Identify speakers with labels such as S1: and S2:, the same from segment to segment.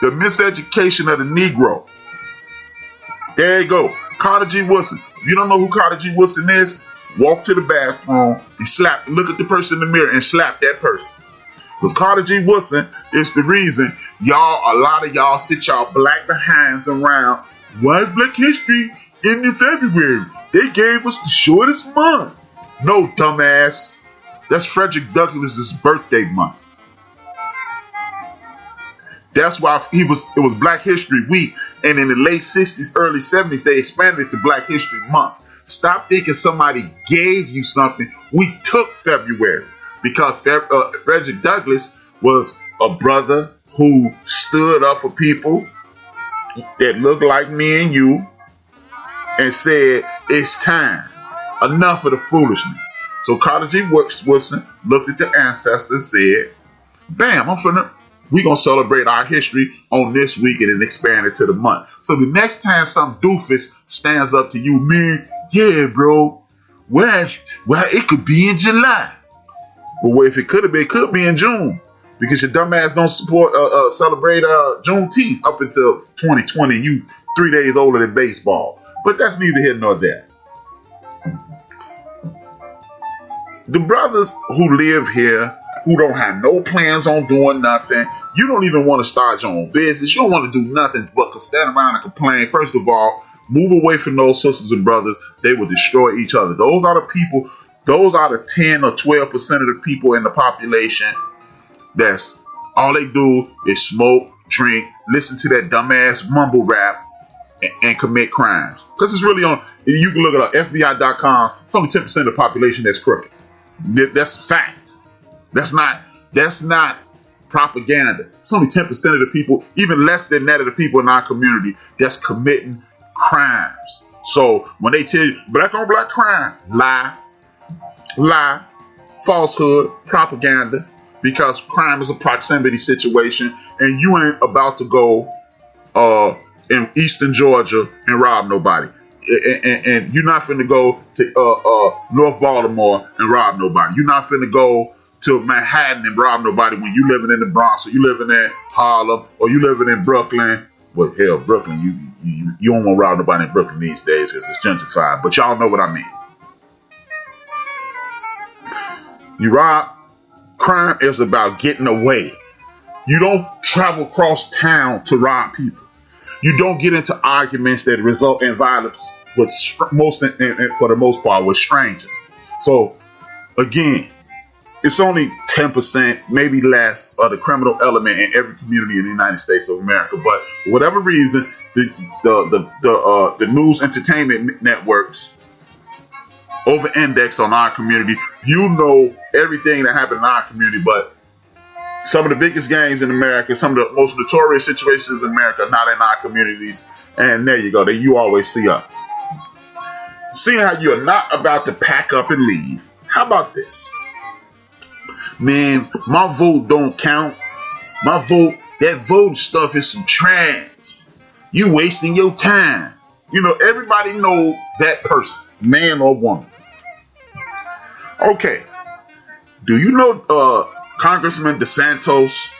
S1: The miseducation of the Negro. There you go. Carter G. Woodson. If you don't know who Carter G. Woodson is, walk to the bathroom and look at the person in the mirror and slap that person. Because Carter G. Woodson is the reason a lot of y'all sit y'all black behinds around. Why is Black History in February? They gave us the shortest month. No, dumbass. That's Frederick Douglass's birthday month. That's why it was Black History Week, and in the late 60s, early 70s, they expanded it to Black History Month. Stop thinking somebody gave you something. We took February because Frederick Douglass was a brother who stood up for people that looked like me and you and said, it's time. Enough of the foolishness. So Carter G. Woodson looked at the ancestors and said, bam, we're going to celebrate our history on this week and then expand it to the month. So the next time some doofus stands up to you, man, yeah, bro, well, it could be in July. Well, if it could be in June. Because your dumb ass don't celebrate Juneteenth up until 2020. You 3 days older than baseball. But that's neither here nor there. The brothers who live here, who don't have no plans on doing nothing, you don't even want to start your own business. You don't want to do nothing but stand around and complain. First of all, move away from those sisters and brothers. They will destroy each other. Those are the people, those are the 10 or 12% of the people in the population that's all they do is smoke, drink, listen to that dumbass mumble rap, and commit crimes. Because it's really you can look it up, FBI.com, it's only 10% of the population that's crooked. That's a fact. That's not propaganda. It's only 10% of the people, even less than that of the people in our community that's committing crimes. So when they tell you black on black crime, lie, falsehood, propaganda, because crime is a proximity situation and you ain't about to go in Eastern Georgia and rob nobody. And you're not finna go to North Baltimore and rob nobody. You're not finna go to Manhattan and rob nobody when you living in the Bronx or you living in Harlem or you living in Brooklyn. Well, hell, Brooklyn, you don't want to rob nobody in Brooklyn these days because it's gentrified. But y'all know what I mean. You rob. Crime is about getting away. You don't travel across town to rob people. You don't get into arguments that result in violence with for the most part with strangers. So again, it's only 10%, maybe less, of the criminal element in every community in the United States of America. But for whatever reason, the news entertainment networks over-index on our community. You know everything that happened in our community, but some of the biggest gangs in America, some of the most notorious situations in America are not in our communities. And there you go. There you always see us. Seeing how you're not about to pack up and leave. How about this? Man, my vote don't count. That vote stuff is some trash. You wasting your time. You know, everybody knows that person, man or woman. Okay. Do you know Congressman DeSantis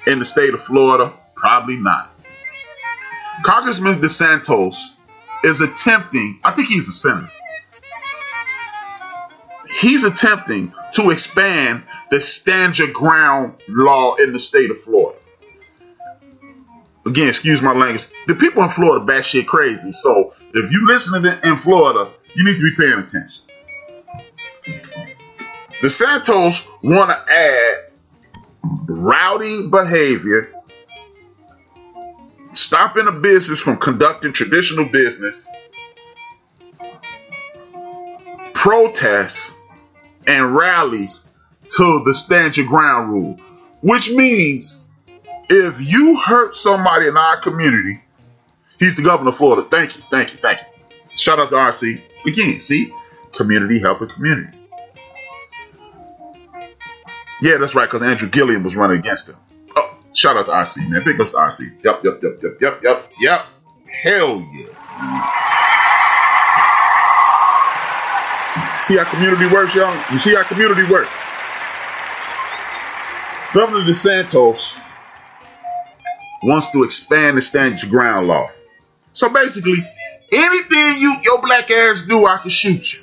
S1: in the state of Florida? Probably not. Congressman DeSantis is attempting, I think he's a senator. He's attempting to expand the stand your ground law in the state of Florida. Again, excuse my language. The people in Florida batshit crazy. So if you listening in Florida, you need to be paying attention. The Santos want to add rowdy behavior, stopping a business from conducting traditional business, protests, and rallies to the stand your ground rule. Which means if you hurt somebody in our community, he's the governor of Florida. Thank you. Shout out to RC. Again, see? Community helping community. Yeah, that's right, because Andrew Gilliam was running against him. Oh, shout out to RC, man. Big ups to RC. Yep. Hell yeah. See how community works, y'all? You see how community works? Governor DeSantis wants to expand the stand your ground law. So basically, anything your black ass do, I can shoot you.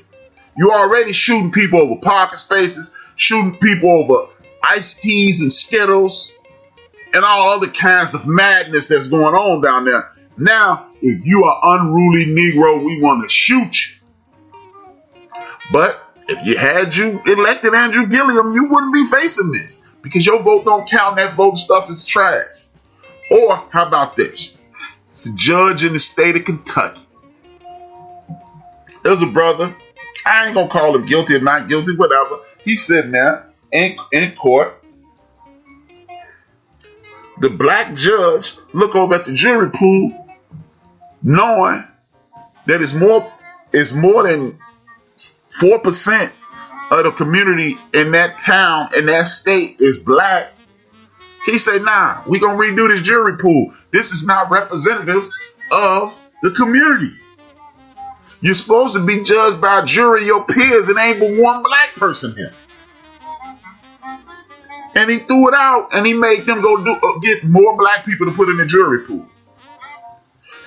S1: You already shooting people over parking spaces, shooting people over iced teas and Skittles, and all other kinds of madness that's going on down there. Now, if you are unruly Negro, we want to shoot you. But if you elected Andrew Gilliam, you wouldn't be facing this because your vote don't count. That vote stuff is trash. Or how about this? It's a judge in the state of Kentucky. There's a brother. I ain't gonna call him guilty or not guilty, whatever. He's sitting there in court. The black judge look over at the jury pool, knowing that it's more than 4% of the community in that town, in that state is black. He said, nah, we gonna redo this jury pool. This is not representative of the community. You're supposed to be judged by a jury of your peers. It ain't but one black person here. And he threw it out and he made them go get more black people to put in the jury pool.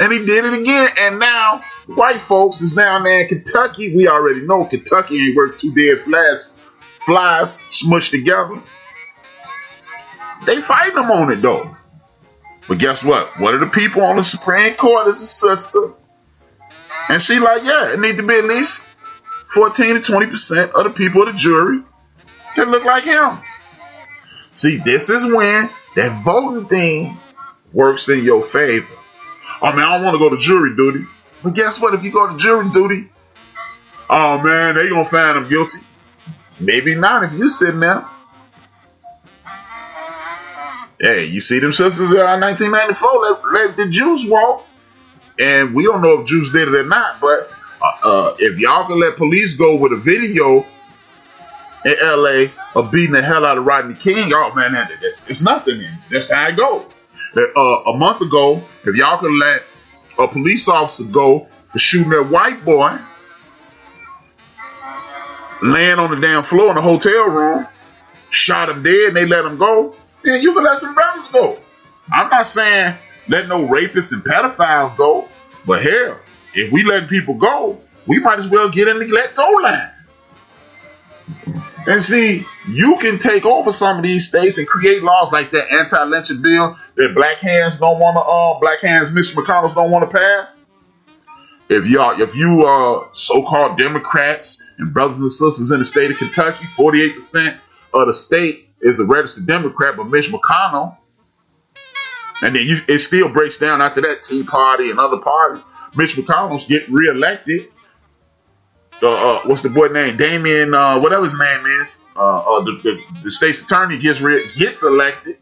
S1: And he did it again. And now white folks is down there in Kentucky. We already know Kentucky ain't worth two dead flies smushed together. They fighting them on it though. But guess what? One of the people on the Supreme Court is a sister. And she like, yeah, it need to be at least 14 to 20% of the people of the jury that look like him. See, this is when that voting thing works in your favor. I mean, I don't want to go to jury duty. But guess what? If you go to jury duty, oh man, they gonna find him guilty. Maybe not if you sitting there. Hey, you see them sisters in 1994 let the Jews walk. And we don't know if Jews did it or not, but if y'all can let police go with a video in LA of beating the hell out of Rodney King, oh man, it's nothing. That's how it goes. A month ago, if y'all could let a police officer go for shooting that white boy, laying on the damn floor in the hotel room, shot him dead, and they let him go, then you can let some brothers go. I'm not saying let no rapists and pedophiles go, but hell, if we let people go, we might as well get in the let go line. And see, you can take over some of these states and create laws like that anti-lynching bill that Black Hands Mr. McConnell don't want to pass. If you so-called Democrats and brothers and sisters in the state of Kentucky, 48% of the state is a registered Democrat, but Mitch McConnell. And then it still breaks down after that, Tea Party and other parties. Mitch McConnell's getting reelected. What's the boy name? Damien, whatever his name is. The state's attorney gets elected.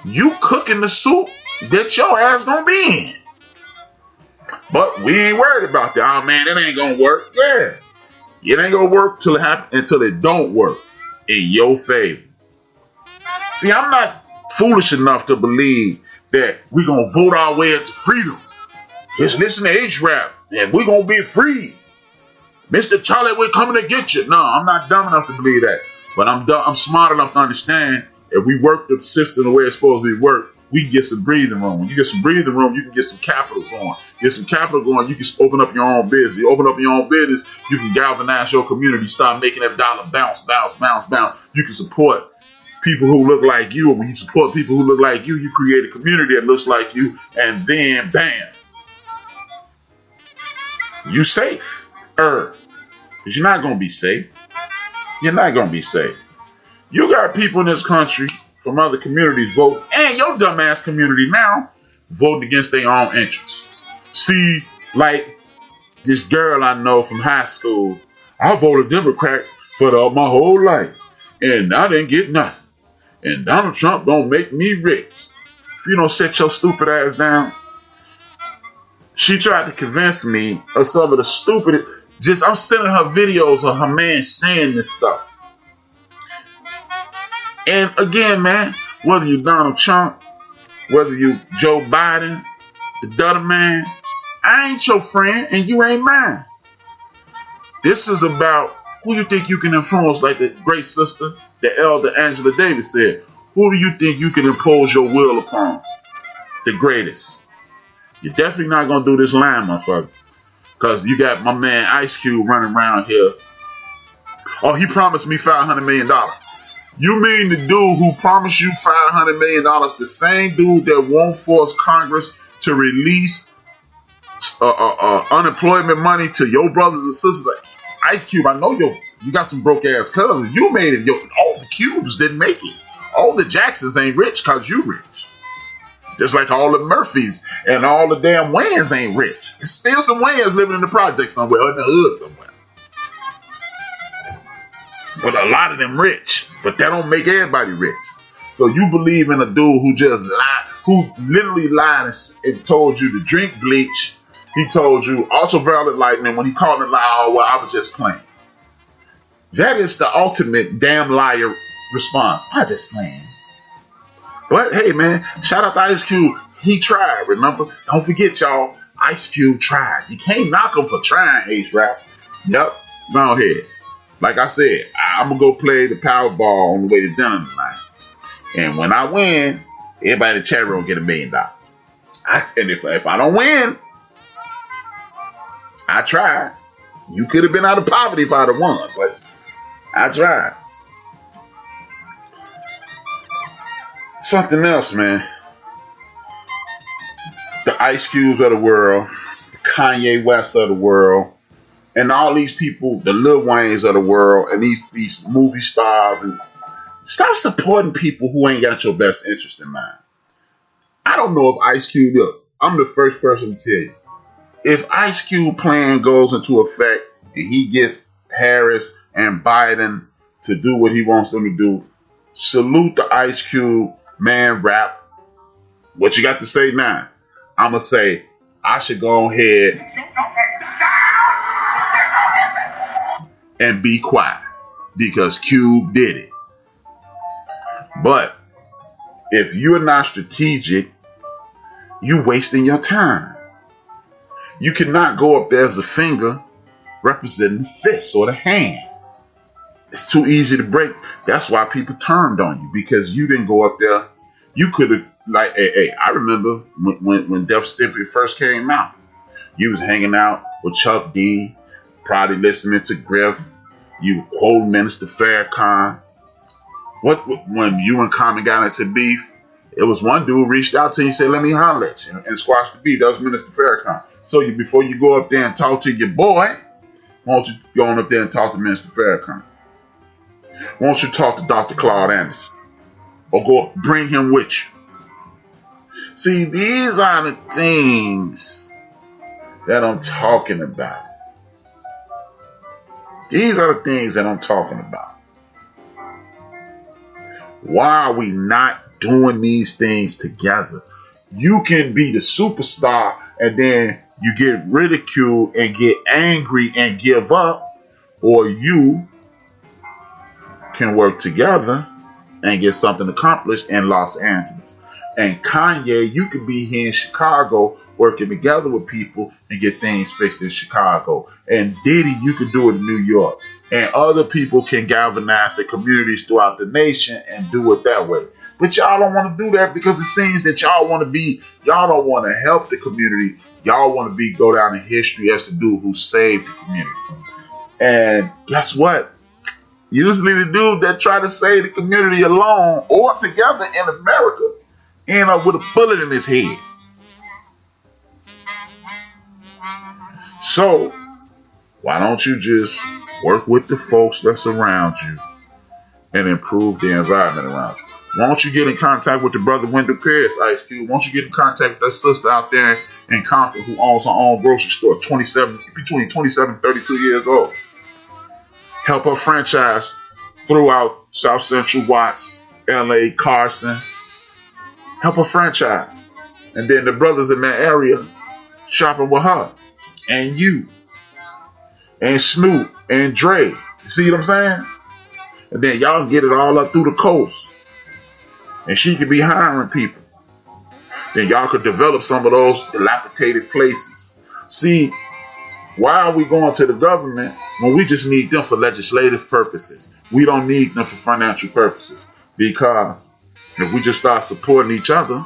S1: You cooking the soup that your ass gonna be in. But we ain't worried about that. Oh man, it ain't gonna work. Yeah, it ain't gonna work until it don't work in your favor. See, I'm not foolish enough to believe that we're going to vote our way into freedom. Just listen to HRap and we're going to be free. Mr. Charlie, we're coming to get you. No, I'm not dumb enough to believe that. But I'm smart enough to understand if we work the system the way it's supposed to be worked, we can get some breathing room. When you get some breathing room, you can get some capital going. Get some capital going, you can open up your own business. You open up your own business, you can galvanize your community, start making that dollar bounce, bounce, bounce, bounce. You can support people who look like you. And when you support people who look like you create a community that looks like you, and then bam, you safe. Because you're not going to be safe. You're not going to be safe. You got people in this country from other communities vote, and your dumbass community now voting against their own interests. See, like this girl I know from high school, I voted Democrat for my whole life, and I didn't get nothing. And Donald Trump gonna make me rich. If you don't sit your stupid ass down. She tried to convince me of some of the stupid. I'm sending her videos of her man saying this stuff. And again, man, whether you Donald Trump, whether you Joe Biden, the Dutter man, I ain't your friend and you ain't mine. This is about who you think you can influence, like the great sister, the elder Angela Davis said. Who do you think you can impose your will upon? the greatest. You're definitely not going to do this line, motherfucker. Because you got my man Ice Cube running around here. Oh, he promised me $500 million. You mean the dude who promised you $500 million, the same dude that won't force Congress to release unemployment money to your brothers and sisters? Like, Ice Cube, I know you got some broke ass cousins. You made it. All the Cubes didn't make it. All the Jacksons ain't rich because you rich. Just like all the Murphys and all the damn Wayans ain't rich. There's still some Wayans living in the project somewhere or in the hood somewhere. But a lot of them rich. But that don't make everybody rich. So you believe in a dude who just lied, who literally lied and told you to drink bleach. He told you ultraviolet lightning when he called it lie, oh, well, I was just playing. That is the ultimate damn liar response. I just playing. But hey, man, shout out to Ice Cube. He tried, remember? Don't forget, y'all. Ice Cube tried. You can't knock him for trying, HRap. Yep, go ahead. Like I said, I'm going to go play the Powerball on the way to dinner tonight. And when I win, everybody in the chat room will get $1 million. And if I don't win, I tried. You could have been out of poverty if I'd have won, but I tried. Something else, man. The Ice Cubes of the world, the Kanye West of the world, and all these people, the Lil Waynes of the world, and these movie stars, and stop supporting people who ain't got your best interest in mind. I don't know if Ice Cube, look, I'm the first person to tell you. If Ice Cube plan goes into effect and he gets Harris and Biden to do what he wants them to do, salute the Ice Cube, man, rap. What you got to say now? I'm going to say, I should go ahead and be quiet because Cube did it. But if you're not strategic, you're wasting your time. You cannot go up there as a finger representing the fist or the hand. It's too easy to break. That's why people turned on you, because you didn't go up there. You could have, like, hey, I remember when Def Stimpy first came out. You was hanging out with Chuck D, probably listening to Griff. You were quoting Minister Farrakhan. When you and Common got into beef, it was one dude reached out to you and said, let me holler at you and squash the beef. That was Minister Farrakhan. So before you go up there and talk to your boy, why don't you go on up there and talk to Minister Farrakhan? Why don't you talk to Dr. Claude Anderson? Or go bring him with you. See, these are the things that I'm talking about. These are the things that I'm talking about. Why are we not doing these things together? You can be the superstar and then you get ridiculed and get angry and give up, or you can work together and get something accomplished in Los Angeles. And Kanye, you could be here in Chicago working together with people and get things fixed in Chicago. And Diddy, you could do it in New York. And other people can galvanize the communities throughout the nation and do it that way. But y'all don't want to do that because it seems that y'all don't want to help the community. Y'all want to go down in history as the dude who saved the community. And guess what? Usually the dude that try to save the community alone or together in America end up with a bullet in his head. So why don't you just work with the folks that's around you and improve the environment around you? Why don't you get in contact with the brother Wendell Pierce, Ice Cube? Why don't you get in contact with that sister out there in Compton who owns her own grocery store, between 27 and 32 years old? Help her franchise throughout South Central, Watts, LA, Carson. Help her franchise. And then the brothers in that area shopping with her. And you. And Snoop and Dre. You see what I'm saying? And then y'all get it all up through the coast. And she could be hiring people. Then y'all could develop some of those dilapidated places. See, why are we going to the government when we just need them for legislative purposes? We don't need them for financial purposes. Because if we just start supporting each other,